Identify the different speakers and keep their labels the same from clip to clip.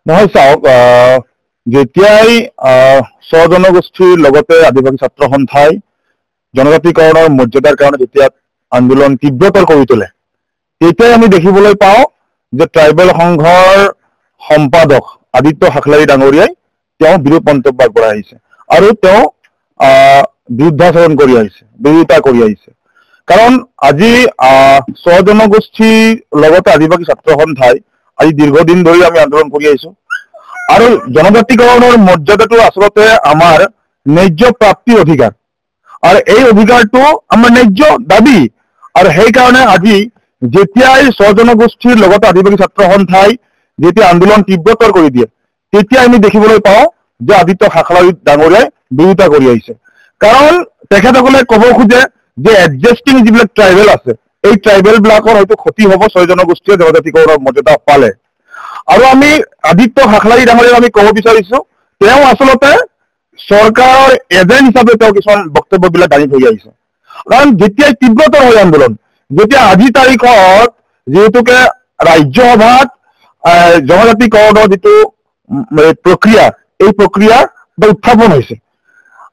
Speaker 1: নহয় চাওক যেতিয়াই স্বজনগোষ্ঠীৰ লগতে আদিবাসী ছাত্ৰ সন্থাই জনজাতিকৰণৰ মৰ্যাদাৰ কাৰণে যেতিয়া আন্দোলন তীব্ৰতৰ কৰি তোলে তেতিয়াই আমি দেখিবলৈ পাওঁ যে ট্ৰাইবেল সংঘৰ সম্পাদক আদিত্য হাকলাৰী ডাঙৰীয়াই তেওঁ বিৰোধ মন্তব্য আগবঢ়াই আহিছে আৰু তেওঁ বিৰুদ্ধাচৰণ কৰি আহিছে, বিৰোধিতা কৰি আহিছে। কাৰণ আজি স্বজনগোষ্ঠীৰ লগতে আদিবাসী ছাত্ৰ সন্থাই আজি দীৰ্ঘদিন ধৰি আমি আন্দোলন কৰি আহিছো আৰু জনজাতিকৰণৰ মৰ্যাদাটো আচলতে আমাৰ ন্যায্য প্ৰাপ্তিৰ অধিকাৰ আৰু এই অধিকাৰটো আমাৰ ন্যায্য দাবী আৰু সেইকাৰণে আজি যেতিয়াই স্বজনগোষ্ঠীৰ লগতে আদিবাসী ছাত্ৰ সন্থাই যেতিয়া আন্দোলন তীব্ৰতৰ কৰি দিয়ে তেতিয়া আমি দেখিবলৈ পাওঁ যে আদিত্য হাকলাৰী ডাঙৰীয়াই বিৰোধিতা কৰি আহিছে। কাৰণ তেখেতসকলে ক'ব খোজে যে এডজাষ্টিং যিবিলাক ট্ৰাইবেল আছে এই ট্ৰাইবেল বিলাকৰ হয়তো ক্ষতি হ'ব স্বজনগোষ্ঠীয়ে জনজাতিকৰণৰ মৰ্যাদা পালে। আৰু আমি আদিত্য হাকলাৰী ডাঙৰীয়াক আমি ক'ব বিচাৰিছো তেওঁ আচলতে চৰকাৰৰ এজেণ্ট হিচাপে তেওঁ কিছুমান বক্তব্যবিলাক দাঙি ধৰি আহিছে। কাৰণ যেতিয়াই তীব্ৰতৰ হয় আন্দোলন, যেতিয়া আজি তাৰিখত যিহেতুকে ৰাজ্যসভাত জনজাতিকৰণৰ যিটো প্ৰক্ৰিয়া এই প্ৰক্ৰিয়া উত্থাপন হৈছে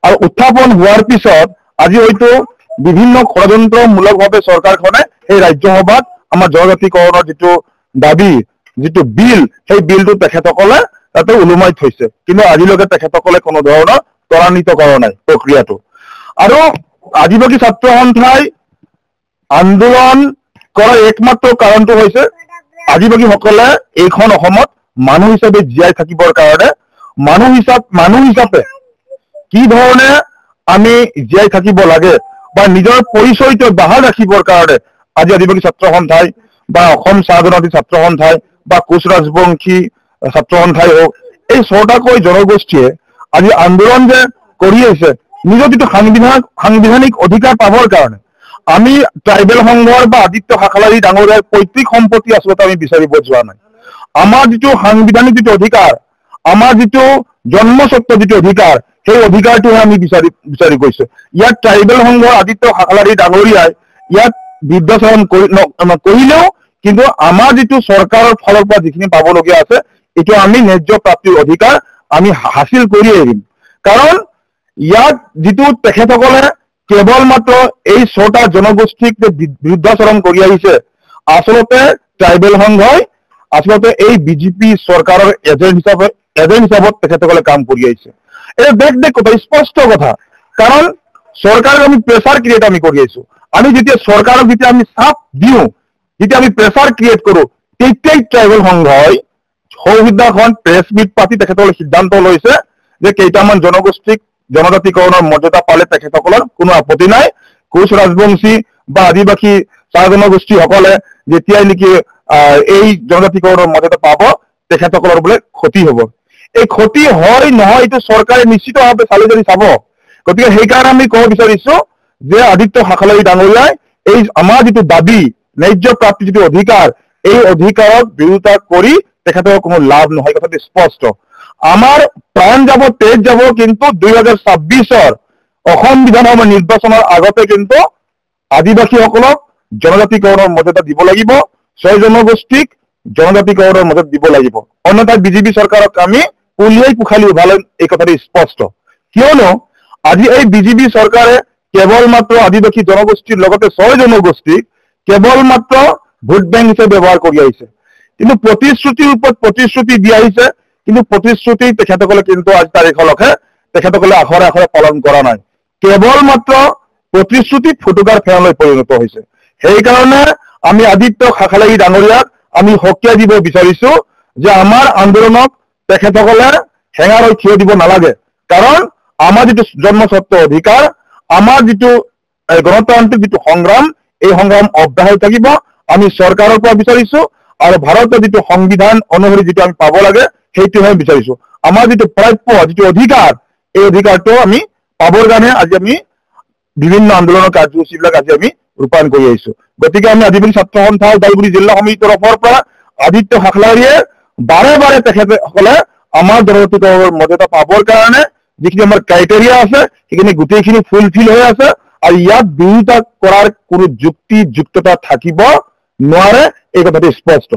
Speaker 1: আৰু উত্থাপন হোৱাৰ পিছত আজি হয়তো বিভিন্ন ষড়যন্ত্ৰমূলকভাৱে চৰকাৰখনে সেই ৰাজ্যসভাত আমাৰ জনজাতিকৰণৰ যিটো দাবী যিটো বিল সেই বিলটো তেখেতসকলে তাতে ওলোমাই থৈছে, কিন্তু আজিলৈকে তেখেতসকলে কোনো ধৰণৰ ত্বৰান্বিত কৰা নাই প্ৰক্ৰিয়াটো। আৰু আদিবাসী ছাত্ৰ সন্থাই আন্দোলন কৰাৰ একমাত্ৰ কাৰণটো হৈছে আদিবাসীসকলে এইখন অসমত মানুহ হিচাপে জীয়াই থাকিবৰ কাৰণে মানুহ হিচাপে কি ধৰণে আমি জীয়াই থাকিব লাগে বা নিজৰ পৰিচয়টো বাহাল ৰাখিবৰ কাৰণে আজি আদিবাসী ছাত্ৰ সন্থাই বা অসম চাহ জনজাতি ছাত্ৰ সন্থাই বা কোচ ৰাজবংশী ছাত্ৰ সন্থাই হওক এই ছটাকৈ জনগোষ্ঠীয়ে আজি আন্দোলন যে কৰি আছে নিজৰ যিটো সাংবিধানিক অধিকাৰ পাবৰ কাৰণে। আমি ট্ৰাইবেল সংঘৰ বা আদিত্য হাকলাৰী ডাঙৰীয়াৰ পৈতৃক সম্পত্তি আচলতে আমি বিচাৰিব যোৱা নাই। আমাৰ যিটো সাংবিধানিক যিটো অধিকাৰ, আমাৰ যিটো জন্মস্বত্ব যিটো অধিকাৰ সেই অধিকাৰটোহে আমি বিচাৰি গৈছো। ইয়াত ট্ৰাইবেল সংঘৰ আদিত্য হাকলাৰী ডাঙৰীয়াই ইয়াত বিৰুদ্ধাচৰণ কৰিলেও কিন্তু আমাৰ যিটো চৰকাৰৰ ফালৰ পৰা যিখিনি পাবলগীয়া আছে এইটো আমি ন্যায্য প্ৰাপ্তিৰ অধিকাৰ আমি হাচিল কৰি আহিম। কাৰণ ইয়াত যিটো তেখেতসকলে কেৱল মাত্ৰ এই ছটা জনগোষ্ঠীক বিৰুদ্ধাচৰণ কৰি আহিছে, আচলতে ট্ৰাইবেল সংঘই আচলতে এই বিজেপি চৰকাৰৰ এজেণ্ট হিচাপত তেখেতসকলে কাম কৰি আহিছে। এই দেখ কথা স্পষ্ট কথা। কাৰণ চৰকাৰক আমি প্ৰেছাৰ ক্ৰিয়েট আমি কৰি আহিছো। আমি যেতিয়া চৰকাৰক যেতিয়া আমি চাপ দিওঁ, যেতিয়া আমি প্ৰেছাৰ ক্ৰিয়েট কৰো তেতিয়াই ট্ৰাইবেল সংঘই সংবিধানখন প্ৰেছ মিট পাতি তেখেতসকলে সিদ্ধান্ত লৈছে যে কেইটামান জনগোষ্ঠীক জনজাতিকৰণৰ মৰ্যাদা পালে তেখেতসকলৰ কোনো আপত্তি নাই। কোচ ৰাজবংশী বা আদিবাসী চাহ জনগোষ্ঠীসকলে যেতিয়াই নেকি এই জনজাতিকৰণৰ মৰ্যাদা পাব তেখেতসকলৰ বোলে ক্ষতি হ'ব। এই ক্ষতি হয় নহয় এইটো চৰকাৰে নিশ্চিতভাৱে চালি জাৰি চাব। গতিকে সেইকাৰণে আমি ক'ব বিচাৰিছো যে আদিত্য হাকলাৰী ডাঙৰীয়াই এই আমাৰ যিটো দাবী ন্যায্য প্ৰাপ্তিৰ যিটো অধিকাৰ এই অধিকাৰক বিৰোধিতা কৰি তেখেতৰ কোনো লাভ নহয়, কথাটো স্পষ্ট। আমাৰ প্ৰাণ যাব তেজ যাব, কিন্তু 2026-ৰ অসম বিধানসভা নিৰ্বাচনৰ আগতে কিন্তু আদিবাসীসকলক জনজাতিকৰণৰ মৰ্যাদা দিব লাগিব, স্বজনগোষ্ঠীক জনজাতিকৰণৰ মৰ্যাদা দিব লাগিব। অন্যথা বিজেপি চৰকাৰক আমি পুলিয়াই পোখালি উভালিম, এই কথাটো স্পষ্ট। কিয়নো আজি এই বিজেপি চৰকাৰে কেৱল মাত্ৰ আদিবাসী জনগোষ্ঠীৰ লগতে ছয় জনগোষ্ঠীক কেৱল মাত্ৰ ভোট বেংক হিচাপে ব্যৱহাৰ কৰি আহিছে। কিন্তু প্ৰতিশ্ৰুতিৰ ওপৰত প্ৰতিশ্ৰুতি দি আহিছে, কিন্তু প্ৰতিশ্ৰুতি তেখেতসকলে কিন্তু আজি তাৰিখলৈকে তেখেতসকলে আখৰে আখৰে পালন কৰা নাই। কেৱল মাত্ৰ প্ৰতিশ্ৰুতিত ফুটুকাৰ ফেনালৈ পৰিণত হৈছে। সেইকাৰণে আমি আদিত্য হাকলাৰী ডাঙৰীয়াক আমি সকীয়াই দিব বিচাৰিছো যে আমাৰ আন্দোলনক তেখেতসকলে হেঙাৰ হৈ থিয় দিব নালাগে। কাৰণ আমাৰ যিটো জন্মস্বত্ব অধিকাৰ, আমাৰ যিটো গণতান্ত্ৰিক যিটো সংগ্ৰাম, এই সংগ্ৰাম অব্যাহত থাকিব। আমি চৰকাৰৰ পৰা বিচাৰিছো আৰু ভাৰতৰ যিটো সংবিধান অনুসৰি যিটো আমি পাব লাগে সেইটোহে বিচাৰিছো। আমাৰ যিটো প্ৰাপ্য যিটো অধিকাৰ এই অধিকাৰটো আমি পাবৰ কাৰণে আজি আমি বিভিন্ন আন্দোলনৰ কাৰ্যসূচীবিলাক আজি আমি ৰূপায়ণ কৰি আহিছো। গতিকে আমি আদিবাসী ছাত্ৰ সন্থা ওদালগুৰি জিলা সমিতিৰ তৰফৰ পৰা আদিত্য হাকলাৰীয়ে বাৰে বাৰে তেখেতসকলে আমাৰ জনজাতিকৰণৰ মৰ্যাদা পাবৰ কাৰণে যিখিনি আমাৰ ক্ৰাইটেৰিয়া আছে সেইখিনি গোটেইখিনি ফুলফিল হৈ আছে আৰু ইয়াত বিৰোধিতা কৰাৰ কোনো যুক্তিযুক্ততা থাকিব নোৱাৰে, এই কথাটো স্পষ্ট।